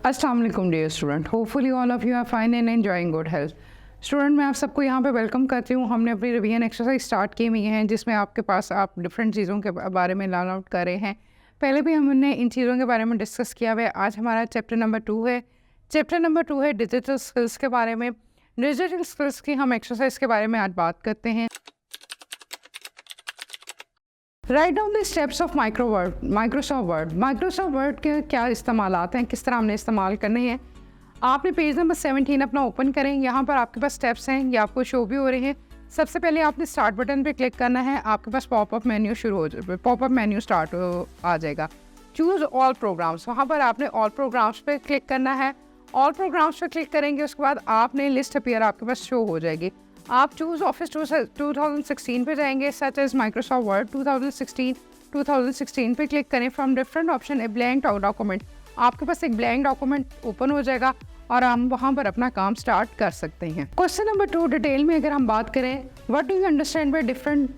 अस्सलाम वालेकुम dear student, hopefully all of you are fine and enjoying good health. Student, मैं आप सबको यहाँ पे वेलकम करती हूँ। हमने अपनी रिवीजन एक्सरसाइज स्टार्ट की हुई है जिसमें आपके पास आप डिफरेंट चीज़ों के बारे में लर्न आउट कर रहे हैं। पहले भी हमने इन चीज़ों के बारे में डिस्कस किया हुआ है। आज हमारा चैप्टर नंबर 2 है। चैप्टर नंबर 2 है डिजिटल स्किल्स के बारे में। डिजिटल स्किल्स की हम एक्सरसाइज के बारे में आज बात करते हैं। Write down the steps of Microsoft word के क्या इस्तेमाल आते हैं, किस तरह हमने इस्तेमाल करने हैं। आपने पेज नंबर 17 अपना ओपन करें। यहाँ पर आपके पास स्टेप्स हैं, ये आपको शो भी हो रहे हैं। सबसे पहले आपने स्टार्ट बटन पे क्लिक करना है। आपके पास पॉपअप मेन्यू शुरू हो जाए, पॉपअप मेन्यू स्टार्ट आ जाएगा। चूज़ ऑल प्रोग्राम्स, वहाँ पर आपने ऑल प्रोग्राम्स पे क्लिक करना है। ऑल प्रोग्राम्स पे क्लिक करेंगे, उसके बाद आपने लिस्ट अपीयर आपके पास शो हो जाएगी। आप चूज़ ऑफिस 2016 पे जाएंगे, सच एज माइक्रोसॉफ्ट वर्ड 2016 पे क्लिक करें। From different option a blank document, आपके पास एक ब्लैंक डॉक्यूमेंट ओपन हो जाएगा और हम वहाँ पर अपना काम स्टार्ट कर सकते हैं। क्वेश्चन नंबर 2 डिटेल में अगर हम बात करें, what do you understand by different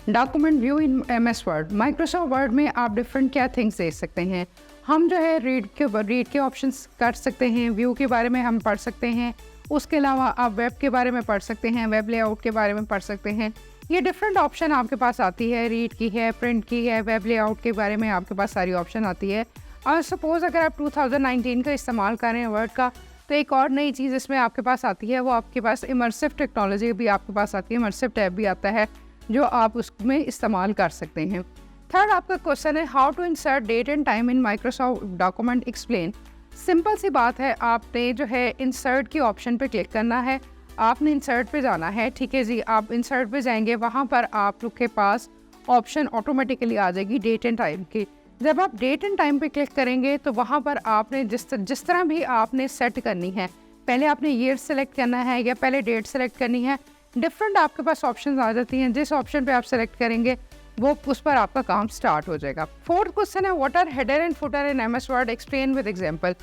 document view in MS word. Microsoft word में आप डिफरेंट क्या थिंग्स देख सकते हैं। हम जो है रीड के ऑप्शंस कर सकते हैं, व्यू के बारे में हम पढ़ सकते हैं। उसके अलावा आप वेब के बारे में पढ़ सकते हैं, वेब लेआउट के बारे में पढ़ सकते हैं। ये डिफरेंट ऑप्शन आपके पास आती है, रीड की है, प्रिंट की है, वेब लेआउट के बारे में आपके पास सारी ऑप्शन आती है। और सपोज़ अगर आप 2019 का इस्तेमाल करें वर्ड का, तो एक और नई चीज़ इसमें आपके पास आती है, वो आपके पास इमर्सिव टेक्नोलॉजी भी आपके पास आती है, इमर्सिव टैब भी आता है जो आप उसमें इस्तेमाल कर सकते हैं। थर्ड आपका क्वेश्चन है, how to insert date and time in Microsoft document explain. Simple सी बात है, आपने जो है इंसर्ट की ऑप्शन पे क्लिक करना है। आपने इंसर्ट पे जाना है, ठीक है जी। आप इंसर्ट पे जाएंगे, वहाँ पर आप लोग के पास ऑप्शन ऑटोमेटिकली आ जाएगी डेट एंड टाइम की। जब आप डेट एंड टाइम पे क्लिक करेंगे तो वहाँ पर आपने जिस तरह भी आपने सेट करनी है, पहले आपने ईयर सेलेक्ट करना है या पहले डेट सेलेक्ट करनी है, डिफरेंट आपके पास ऑप्शन आ जाती हैं। जिस ऑप्शन पे आप सेलेक्ट करेंगे वो उस पर आपका काम स्टार्ट हो जाएगा। फोर्थ क्वेश्चन है, what are header and footer in MS Word, explain with example.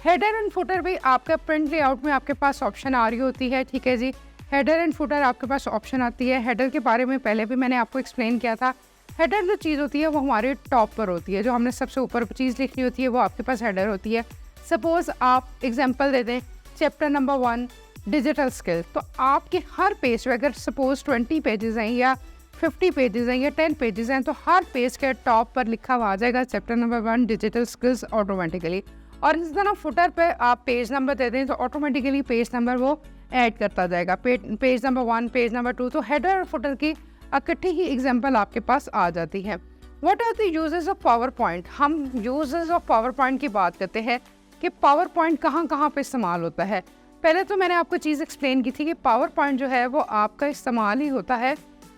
Header and footer भी आपका प्रिंट लेआउट में आपके पास ऑप्शन आ रही होती है, ठीक है जी। हेडर एंड फुटर आपके पास ऑप्शन आती है। हेडर के बारे में पहले भी मैंने आपको एक्सप्लेन किया था। हेडर जो चीज़ होती है वो हमारे टॉप पर होती है, जो हमने सबसे ऊपर चीज़ लिखनी होती है वो आपके पास हेडर होती है। सपोज़ आप एग्जांपल दे दें, चैप्टर नंबर 1 डिजिटल स्किल, तो आपके हर पेज पे अगर सपोज़ 20 पेजेस हैं या 50 पेजेस हैं या 10 पेजेस हैं, तो हर पेज के टॉप पर लिखा हुआ आ जाएगा chapter number 1 digital skills automatically. और इस तरह फुटर पे आप पेज नंबर दे दें तो ऑटोमेटिकली पेज नंबर वो ऐड करता जाएगा, पेज नंबर 1, पेज नंबर 2। तो हेडर और फुटर की इकट्ठी ही एग्जांपल आपके पास आ जाती है। What are the uses of PowerPoint. हम यूजेस ऑफ पावर पॉइंट की बात करते हैं कि पावर पॉइंट कहाँ कहाँ पे इस्तेमाल होता है। पहले तो मैंने आपको चीज़ एक्सप्लेन की थी कि पावर पॉइंट जो है वो आपका इस्तेमाल ही होता है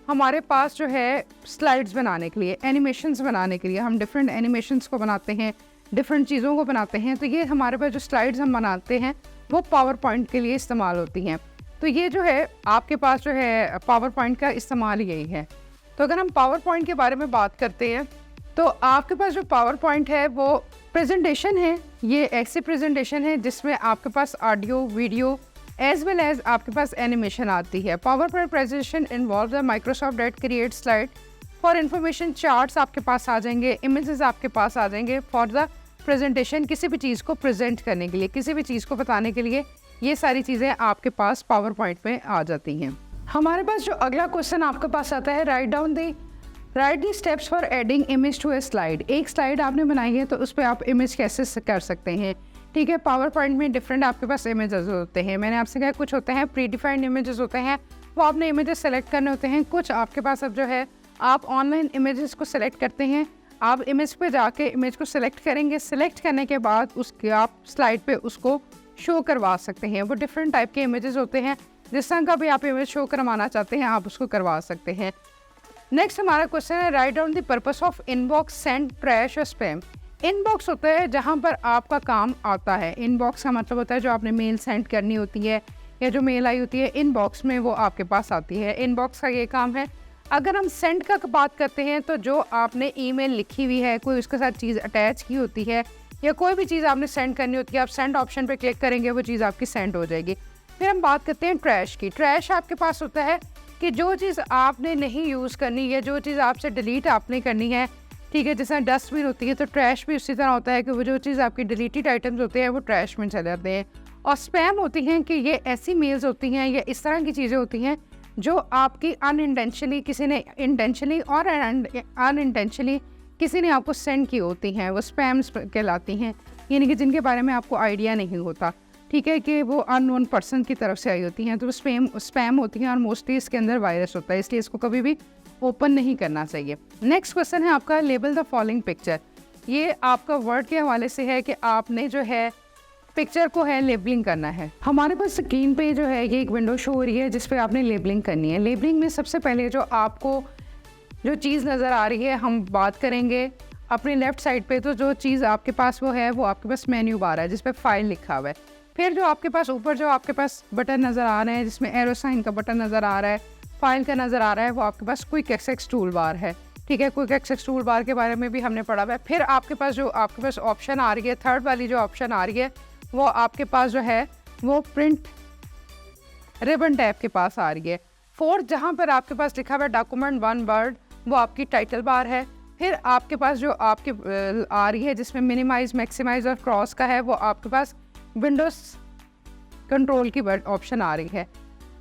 हमारे पास जो है स्लाइड्स बनाने के लिए, एनिमेशंस बनाने के लिए। हम डिफरेंट एनिमेशंस को बनाते हैं, डिफरेंट चीज़ों को बनाते हैं। तो ये हमारे पास जो स्लाइड्स हम बनाते हैं वो पावर पॉइंट के लिए इस्तेमाल होती हैं। तो ये जो है आपके पास जो है पावर पॉइंट का इस्तेमाल यही है। तो अगर हम पावर पॉइंट के बारे में बात करते हैं तो आपके पास जो पावर पॉइंट है वो प्रेजेंटेशन है। ये ऐसी प्रेजेंटेशन है जिसमें आपके पास audio, video as well as आपके पास एनिमेशन आती है। PowerPoint presentation involve the Microsoft that create slide for information, charts आपके पास आ जाएंगे, इमेजेस आपके पास आ जाएंगे फॉर द प्रेजेंटेशन, किसी भी चीज़ को प्रेजेंट करने के लिए, किसी भी चीज़ को बताने के लिए। ये सारी चीज़ें आपके पास पावर पॉइंट में आ जाती हैं। हमारे पास जो अगला क्वेश्चन आपके पास आता है, write the steps for adding image to a slide. एक स्लाइड आपने बनाई है तो उस पर आप इमेज कैसे कर सकते हैं, ठीक है। पावर पॉइंट में डिफरेंट आपके पास इमेजेस होते हैं। मैंने आपसे कहा कुछ होते हैं प्री डिफाइंड इमेजेस होते हैं, वो आपने इमेजेस सेलेक्ट करने होते हैं। कुछ आपके पास अब जो है आप ऑनलाइन इमेजेस को सिलेक्ट करते हैं। आप इमेज पे जाके इमेज को सिलेक्ट करेंगे, सिलेक्ट करने के बाद उसके आप स्लाइड पे उसको शो करवा सकते हैं। वो डिफरेंट टाइप के इमेजेस होते हैं, जिस तरह का भी आप इमेज शो करवाना चाहते हैं आप उसको करवा सकते हैं। नेक्स्ट हमारा क्वेश्चन है, write down the purpose of inbox, send, trash और स्पैम। इनबॉक्स होता है जहाँ पर आपका काम आता है। इनबॉक्स का मतलब होता है जो आपने मेल सेंड करनी होती है या जो मेल आई होती है इनबॉक्स में, वो आपके पास आती है। इनबॉक्स का ये काम है। अगर हम सेंड का बात करते हैं तो जो आपने ईमेल लिखी हुई है, कोई उसके साथ चीज़ अटैच की होती है या कोई भी चीज़ आपने सेंड करनी होती है, आप सेंड ऑप्शन पे क्लिक करेंगे, वो चीज़ आपकी सेंड हो जाएगी। फिर हम बात करते हैं ट्रैश की। ट्रैश आपके पास होता है कि जो चीज़ आपने नहीं यूज़ करनी या जो चीज़ आपसे डिलीट आपने करनी है, ठीक है। जैसे डस्टबिन होती है तो ट्रैश भी उसी तरह होता है कि वो जो चीज़ आपकी डिलीटेड आइटम्स होते हैं वो ट्रैश में चले जाते हैं। और स्पैम होती हैं कि ये ऐसी मेल्स होती हैं या इस तरह की चीज़ें होती हैं जो आपकी अनइंटेंशनली किसी ने इंटेंशनली और अनइंटेंशनली किसी ने आपको सेंड की होती हैं, वो स्पैम्स कहलाती हैं, यानी कि जिनके बारे में आपको आइडिया नहीं होता, ठीक है, कि वो अननोन पर्सन की तरफ से आई होती हैं, तो वो स्पैम होती हैं और मोस्टली इसके अंदर वायरस होता है, इसलिए इसको कभी भी ओपन नहीं करना चाहिए। नेक्स्ट क्वेश्चन है आपका, लेबल द फॉलोइंग पिक्चर। ये आपका वर्ड के हवाले से है कि आपने जो है पिक्चर को है लेबलिंग करना है। हमारे पास स्क्रीन पे जो है ये एक विंडो शो हो रही है जिस पे आपने लेबलिंग करनी है। लेबलिंग में सबसे पहले जो आपको जो चीज़ नज़र आ रही है, हम बात करेंगे अपने लेफ़्ट साइड पे, तो जो चीज़ आपके पास वो है वो आपके पास मेन्यू बार है जिस पे फाइल लिखा हुआ है। फिर जो आपके पास ऊपर जो आपके पास बटन नज़र आ रहे हैं जिसमें एरो साइन का बटन नज़र आ रहा है, फाइल का नज़र आ रहा है, वो आपके पास क्विक एक्सेस टूल बार है, ठीक है। क्विक एक्सेस टूल बार के बारे में भी हमने पढ़ा हुआ है। फिर आपके पास ऑप्शन आ रही है, थर्ड वाली जो ऑप्शन आ रही है वो आपके पास जो है वो प्रिंट रिबन टैब के पास आ रही है। फोर्थ जहाँ पर आपके पास लिखा हुआ है डॉक्यूमेंट वन वर्ड, वो आपकी टाइटल बार है। फिर आपके पास जो आपके आ रही है जिसमें मिनिमाइज, मैक्सिमाइज और क्रॉस का है, वो आपके पास विंडोज कंट्रोल की ऑप्शन आ रही है।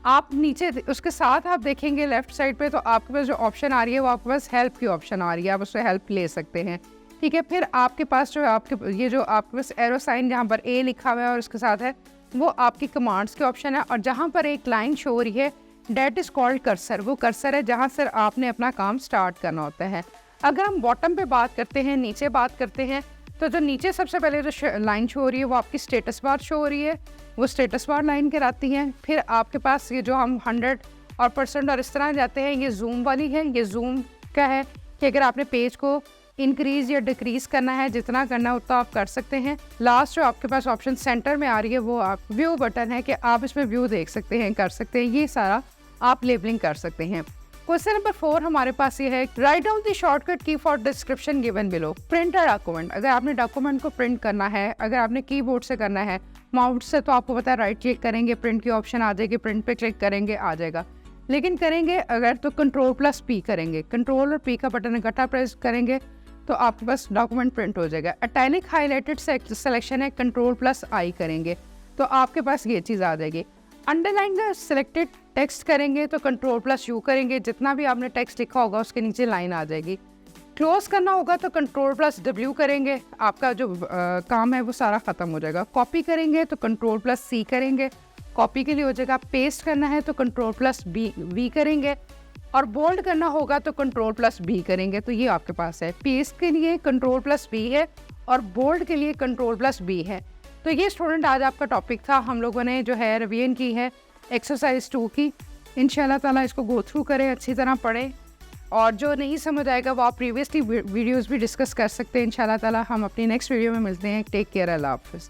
आप नीचे उसके साथ आप देखेंगे लेफ्ट साइड पे, तो आपके पास जो ऑप्शन आ रही है वो आपके पास हेल्प की ऑप्शन आ रही है, आप उससे हेल्प ले सकते हैं, ठीक है। फिर आपके पास जो ये जो आपके पास एरो साइन जहाँ पर ए लिखा हुआ है और उसके साथ है वो आपकी कमांड्स के ऑप्शन है। और जहाँ पर एक लाइन शो हो रही है डेट इज़ कॉल्ड कर्सर, वो कर्सर है जहाँ से आपने अपना काम स्टार्ट करना होता है। अगर हम बॉटम पे बात करते हैं, नीचे बात करते हैं, तो जो नीचे सबसे पहले जो लाइन शो हो रही है वो आपकी स्टेटस बार शो हो रही है, वो स्टेटस बार लाइन कहलाती है। फिर आपके पास ये जो हम 100 और % और इस तरह जाते हैं, ये जूम वाली है। ये जूम का है कि अगर आपने पेज को इंक्रीज़ या डिक्रीज़ करना है, जितना करना है उतना आप कर सकते हैं। लास्ट जो आपके पास ऑप्शन सेंटर में आ रही है वो आप व्यू बटन है कि आप इसमें व्यू देख सकते हैं, कर सकते हैं, ये सारा आप लेबलिंग कर सकते हैं। क्वेश्चन नंबर 4 हमारे पास ये है, राइट डाउन द शॉर्टकट की for description given below. Print a document, अगर आपने डॉक्यूमेंट को प्रिंट करना है, अगर आपने कीबोर्ड से करना है, माउस से तो आपको पता है राइट क्लिक करेंगे, प्रिंट की ऑप्शन आ जाएगी, प्रिंट पे क्लिक करेंगे आ जाएगा। लेकिन करेंगे अगर तो Ctrl+P करेंगे, कंट्रोल और P का बटन इकट्ठा प्रेस करेंगे तो आपके पास डॉक्यूमेंट प्रिंट हो जाएगा। इटैलिक हाईलाइटेड सिलेक्शन है, Ctrl+I करेंगे तो आपके पास ये चीज़ आ जाएगी। अंडरलाइन द सिलेक्टेड टेक्स्ट करेंगे तो Ctrl+U करेंगे, जितना भी आपने टेक्स्ट लिखा होगा उसके नीचे लाइन आ जाएगी। क्लोज करना होगा तो Ctrl+W करेंगे, आपका जो काम है वो सारा ख़त्म हो जाएगा। कॉपी करेंगे तो Ctrl+C करेंगे, कॉपी के लिए हो जाएगा। पेस्ट करना है तो Ctrl+V करेंगे और बोल्ड करना होगा तो Ctrl+B करेंगे। तो ये आपके पास है, पेस्ट के लिए Ctrl+V है और बोल्ड के लिए Ctrl+B है। तो ये स्टूडेंट आज आपका टॉपिक था, हम लोगों ने जो है रिवीजन की है एक्सरसाइज 2 की। इंशाल्लाह ताला इसको गो थ्रू करें, अच्छी तरह पढ़ें, और जो नहीं समझ आएगा वो आप प्रीवियसली वीडियोस भी डिस्कस कर सकते हैं। इंशाल्लाह ताला हम अपनी नेक्स्ट वीडियो में मिलते हैं। टेक केयर, अल्लाह हाफ़िज़।